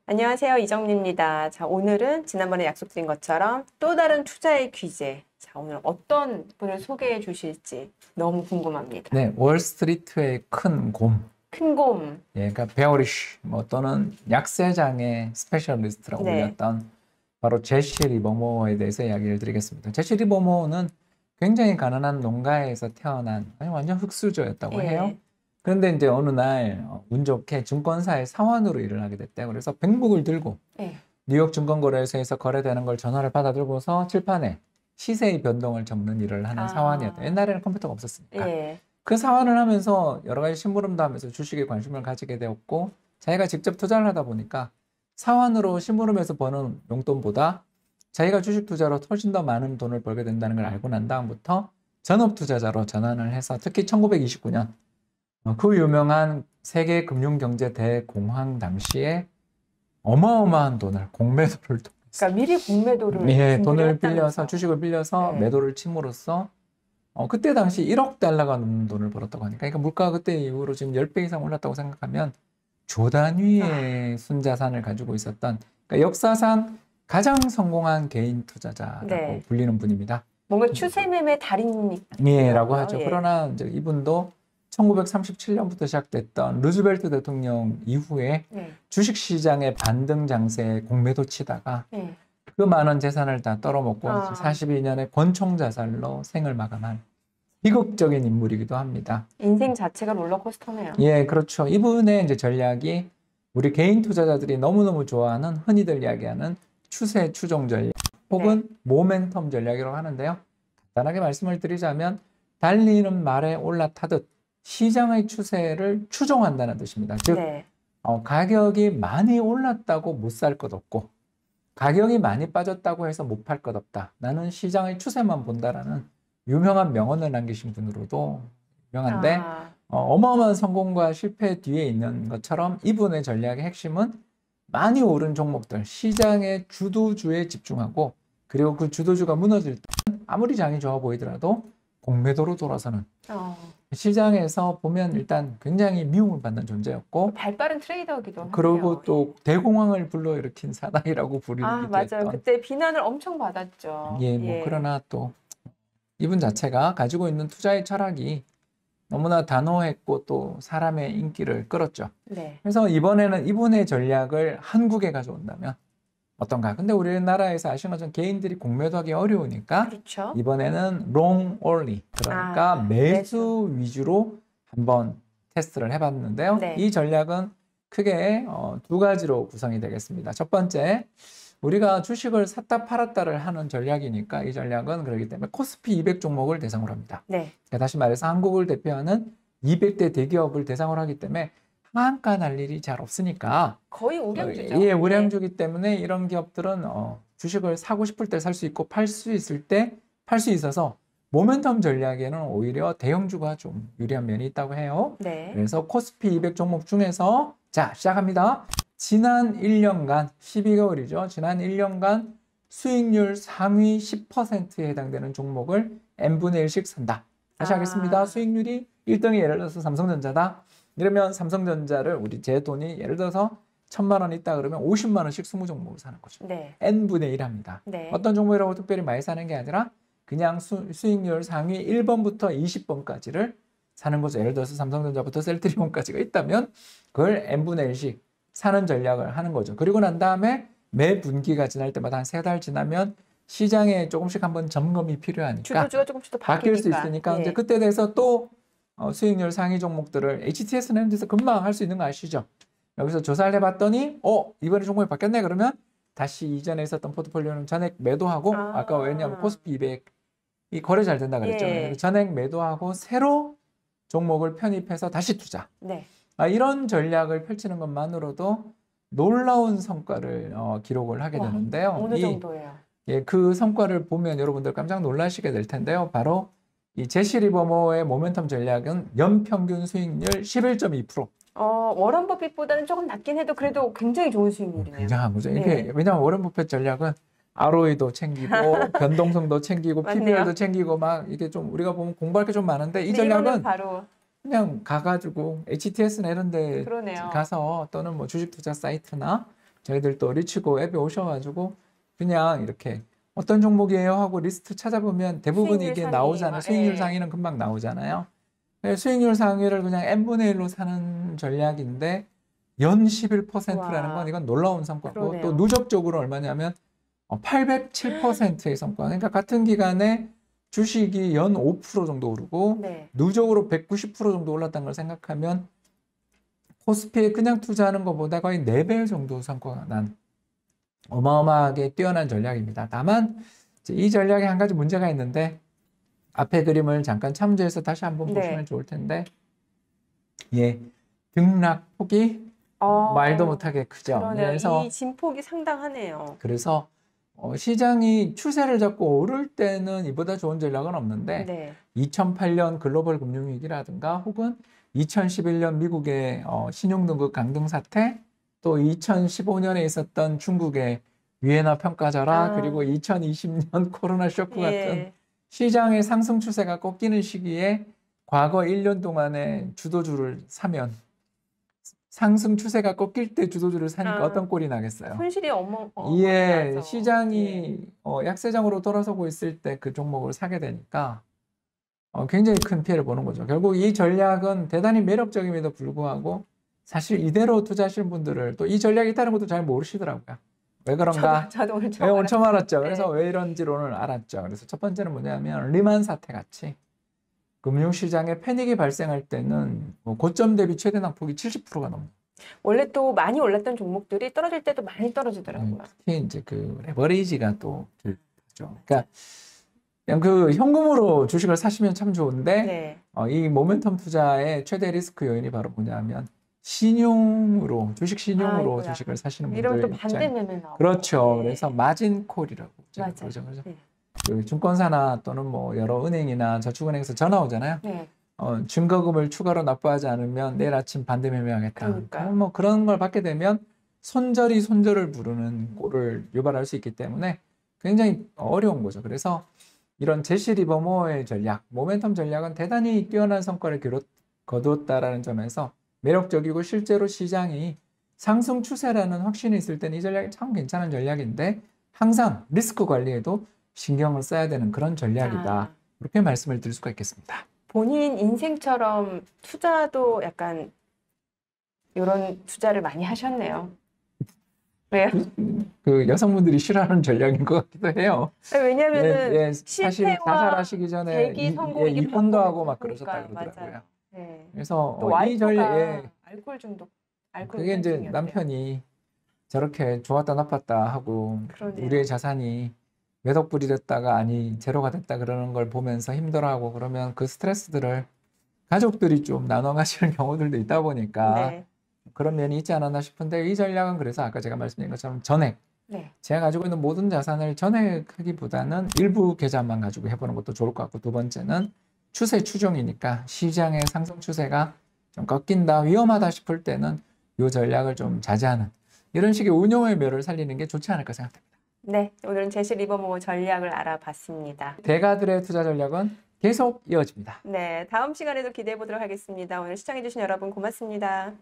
안녕하세요. 이정미입니다. 자, 오늘은 지난번에 약속드린 것처럼 또 다른 투자의 귀재. 자, 오늘 어떤 분을 소개해 주실지 너무 궁금합니다. 네, 월스트리트의 큰 곰. 큰 곰. 예, 그러니까 베어리쉬 또는 약세장의 스페셜리스트라고 네. 불렸던 바로 제시 리버모어에 대해서 이야기를 드리겠습니다. 제시 리버모어는 굉장히 가난한 농가에서 태어난 완전 흙수저였다고 해요. 예. 그런데 이제 어느 날 운 좋게 증권사의 사원으로 일을 하게 됐대요. 그래서 백북을 들고 예. 뉴욕 증권거래소에서 거래되는 걸 전화를 받아 들고서 칠판에 시세의 변동을 적는 일을 하는 사원이었다. 옛날에는 컴퓨터가 없었으니까. 예. 그 사원을 하면서 여러 가지 심부름도 하면서 주식에 관심을 가지게 되었고, 자기가 직접 투자를 하다 보니까 사원으로 심부름해서 버는 용돈보다 자기가 주식 투자로 훨씬 더 많은 돈을 벌게 된다는 걸 알고 난 다음부터 전업 투자자로 전환을 해서, 특히 1929년 그 유명한 세계 금융경제 대공황 당시에 어마어마한 돈을 공매도를 통해서, 그러니까 미리 공매도를 예, 준비를 돈을 했다면서. 빌려서 주식을 빌려서 네. 매도를 침으로써 그때 당시 1억 달러가 넘는 돈을 벌었다고 하니까, 그러니까 물가가 그때 이후로 지금 10배 이상 올랐다고 생각하면 조 단위의 순자산을 가지고 있었던, 그러니까 역사상 가장 성공한 개인 투자자라고 네. 불리는 분입니다. 뭔가 추세매매 달인이라고 예, 라고 하죠. 예. 그러나 이제 이분도 1937년부터 시작됐던 루즈벨트 대통령 이후에 예. 주식시장의 반등 장세에 공매도 치다가 예. 그 많은 재산을 다 떨어먹고 42년의 권총자살로 생을 마감한 비극적인 인물이기도 합니다. 인생 자체가 롤러코스터네요. 예, 그렇죠. 이분의 이제 전략이 우리 개인 투자자들이 너무너무 좋아하는, 흔히들 이야기하는 추세 추종 전략 혹은 모멘텀 전략이라고 하는데요. 간단하게 말씀을 드리자면 달리는 말에 올라타듯 시장의 추세를 추종한다는 뜻입니다. 즉, 네. 가격이 많이 올랐다고 못 살 것 없고, 가격이 많이 빠졌다고 해서 못 팔 것 없다. 나는 시장의 추세만 본다라는 유명한 명언을 남기신 분으로도 유명한데, 어마어마한 성공과 실패 뒤에 있는 것처럼 이분의 전략의 핵심은 많이 오른 종목들, 시장의 주도주에 집중하고, 그리고 그 주도주가 무너질 때 아무리 장이 좋아 보이더라도 공매도로 돌아서는, 시장에서 보면 일단 굉장히 미움을 받는 존재였고, 발빠른 트레이더기도 하네요. 그리고 또 대공황을 불러일으킨 사나이라고 부르기도 맞아요. 했던. 그때 비난을 엄청 받았죠. 예, 뭐 그러나 또 이분 자체가 가지고 있는 투자의 철학이 너무나 단호했고 또 사람의 인기를 끌었죠. 네. 그래서 이번에는 이분의 전략을 한국에 가져온다면 어떤가? 근데 우리나라에서 아시는 것처럼 개인들이 공매도하기 어려우니까, 그렇죠. 이번에는 long only, 그러니까 매수 위주로 한번 테스트를 해봤는데요. 네. 이 전략은 크게 두 가지로 구성이 되겠습니다. 첫 번째, 우리가 주식을 샀다 팔았다를 하는 전략이니까 이 전략은 그렇기 때문에 코스피 200 종목을 대상으로 합니다. 네. 그러니까 다시 말해서 한국을 대표하는 200대 대기업을 대상으로 하기 때문에 하한가 날 일이 잘 없으니까, 거의 우량주죠. 예, 우량주기 때문에 이런 기업들은 주식을 사고 싶을 때 살 수 있고 팔 수 있을 때 팔 수 있어서 모멘텀 전략에는 오히려 대형주가 좀 유리한 면이 있다고 해요. 네. 그래서 코스피 200 종목 중에서 자, 시작합니다. 지난 1년간 12개월이죠. 지난 1년간 수익률 상위 10%에 해당되는 종목을 n분의 1씩 산다. 다시 하겠습니다. 수익률이 1등이 예를 들어서 삼성전자다. 이러면 삼성전자를 제 돈이 예를 들어서 1,000만 원 있다 그러면 50만 원씩 20종목을 사는 거죠. 네. n분의 1 합니다. 네. 어떤 종목이라고 특별히 많이 사는 게 아니라 그냥 수익률 상위 1번부터 20번까지를 사는 거죠. 예를 들어서 삼성전자부터 셀트리온까지가 있다면 그걸 n분의 1씩 사는 전략을 하는 거죠. 그리고 난 다음에 매 분기가 지날 때마다 한 3달 지나면 시장에 조금씩 한번 점검이 필요하니까, 주도주가 조금씩 더 바뀔 수 있으니까, 이제 그때 돼서 또 수익률 상위 종목들을 HTS는 데서 금방 할 수 있는 거 아시죠? 여기서 조사를 해봤더니 이번에 종목이 바뀌었네 그러면 다시 이전에 있었던 포트폴리오는 전액 매도하고, 아까 왜냐하면 코스피 200이 거래 잘 된다 그랬죠. 그래서 전액 매도하고 새로 종목을 편입해서 다시 투자. 네. 이런 전략을 펼치는 것만으로도 놀라운 성과를 기록을 하게 되는데요. 어느 정도예요? 예, 그 성과를 보면 여러분들 깜짝 놀라시게 될 텐데요. 바로 이 제시 리버모어의 모멘텀 전략은 연평균 수익률 11.2%. 워런 버핏보다는 조금 낮긴 해도 그래도 굉장히 좋은 수익률이네요. 굉장한 거죠. 네. 이게 왜냐하면 워런 버핏 전략은 ROE도 챙기고 변동성도 챙기고 PBR도 챙기고 막 이게 좀 우리가 보면 공부할 게 좀 많은데, 이 전략은 바로 그냥 가가지고 HTS나 이런 데 그러네요. 가서 또는 뭐 주식 투자 사이트나 저희들 또 리치고 앱에 오셔가지고 그냥 이렇게 어떤 종목이에요 하고 리스트 찾아보면 대부분 수익률 이게 상위, 나오잖아요. 수익률 예. 상위는 금방 나오잖아요. 수익률 상위를 그냥 n분의 1로 사는 전략인데 연 11%라는 와. 건 이건 놀라운 성과고 그러네요. 또 누적적으로 얼마냐면 807%의 성과. 그러니까 같은 기간에 주식이 연 5% 정도 오르고 네. 누적으로 190% 정도 올랐다는 걸 생각하면 코스피에 그냥 투자하는 것보다 거의 4배 정도 성과가 난 어마어마하게 뛰어난 전략입니다. 다만 이제 이 전략에 한 가지 문제가 있는데 앞에 그림을 잠깐 참조해서 다시 한번 네. 보시면 좋을 텐데 예, 등락폭이 말도 못하게 크죠. 그러네요. 그래서 이 진폭이 상당하네요. 시장이 추세를 잡고 오를 때는 이보다 좋은 전략은 없는데 네. 2008년 글로벌 금융위기라든가 혹은 2011년 미국의 신용등급 강등 사태 또 2015년에 있었던 중국의 위에나 평가절하 그리고 2020년 코로나 쇼크 같은 예. 시장의 상승 추세가 꺾이는 시기에 과거 1년 동안의 주도주를 사면 상승 추세가 꺾일 때 주도주를 사니까 어떤 꼴이 나겠어요? 손실이 예, 나죠. 시장이 약세장으로 돌아서고 있을 때 그 종목을 사게 되니까 굉장히 큰 피해를 보는 거죠. 결국 이 전략은 대단히 매력적임에도 불구하고 사실 이대로 투자하시는 분들을 또 이 전략이 있다는 것도 잘 모르시더라고요. 왜 그런가? 저도 오늘 왜 오늘 처음 알았죠. 네. 그래서 왜 이런지 오늘 알았죠. 그래서 첫 번째는 뭐냐면 리만 사태 같이 금융시장에 패닉이 발생할 때는 고점 대비 최대 낙폭이 70%가 넘어요. 원래 또 많이 올랐던 종목들이 떨어질 때도 많이 떨어지더라고요. 특히 이제 그 레버리지가 또 들죠. 그러니까 그냥 그 현금으로 주식을 사시면 참 좋은데 네. 이 모멘텀 투자의 최대 리스크 요인이 바로 뭐냐면 신용으로 주식 신용으로 아이고야. 주식을 사시는 이러면 또 분들 반대 매매 나오고. 그렇죠. 네. 그래서 마진 콜이라고 맞아요. 그러죠. 네. 그 증권사나 또는 뭐 여러 은행이나 저축은행에서 전화 오잖아요. 네. 증거금을 추가로 납부하지 않으면 내일 아침 반대 매매하겠다. 그러니까요. 뭐 그런 걸 받게 되면 손절이 손절을 부르는 꼴을 유발할 수 있기 때문에 굉장히 어려운 거죠. 그래서 이런 제시 리버모어의 전략, 모멘텀 전략은 대단히 뛰어난 성과를 거두었다라는 점에서 매력적이고 실제로 시장이 상승 추세라는 확신이 있을 때는 이 전략이 참 괜찮은 전략인데 항상 리스크 관리에도 신경을 써야 되는 그런 전략이다. 이렇게 말씀을 드릴 수가 있겠습니다. 본인 인생처럼 투자도 약간 이런 투자를 많이 하셨네요. 왜요? 그 여성분들이 싫어하는 전략인 것 같기도 해요. 왜냐면은 사실 실패와 자살하시기 전에 대기 성공 이게 이혼도 하고 막 그러니까, 그러셨다 그러더라고요. 맞아요. 네. 그래서 또 이 와이프가 전략, 알코올 중독, 알코올 그게 이제 중이었대요. 남편이 저렇게 좋았다 나빴다 하고 그러네요. 우리의 자산이 몇 억불이 됐다가 아니 제로가 됐다 그러는 걸 보면서 힘들어하고 그러면 그 스트레스들을 가족들이 좀 나눠 가시는 경우들도 있다 보니까 네. 그런 면이 있지 않았나 싶은데 이 전략은 그래서 아까 제가 말씀드린 것처럼 전액 네. 제가 가지고 있는 모든 자산을 전액하기보다는 일부 계좌만 가지고 해보는 것도 좋을 것 같고 두 번째는 추세 추종이니까 시장의 상승 추세가 좀 꺾인다 위험하다 싶을 때는 이 전략을 좀 자제하는 이런 식의 운용의 묘를 살리는 게 좋지 않을까 생각합니다. 네, 오늘은 제시 리버모어 전략을 알아봤습니다. 대가들의 투자 전략은 계속 이어집니다. 네, 다음 시간에도 기대해 보도록 하겠습니다. 오늘 시청해주신 여러분 고맙습니다.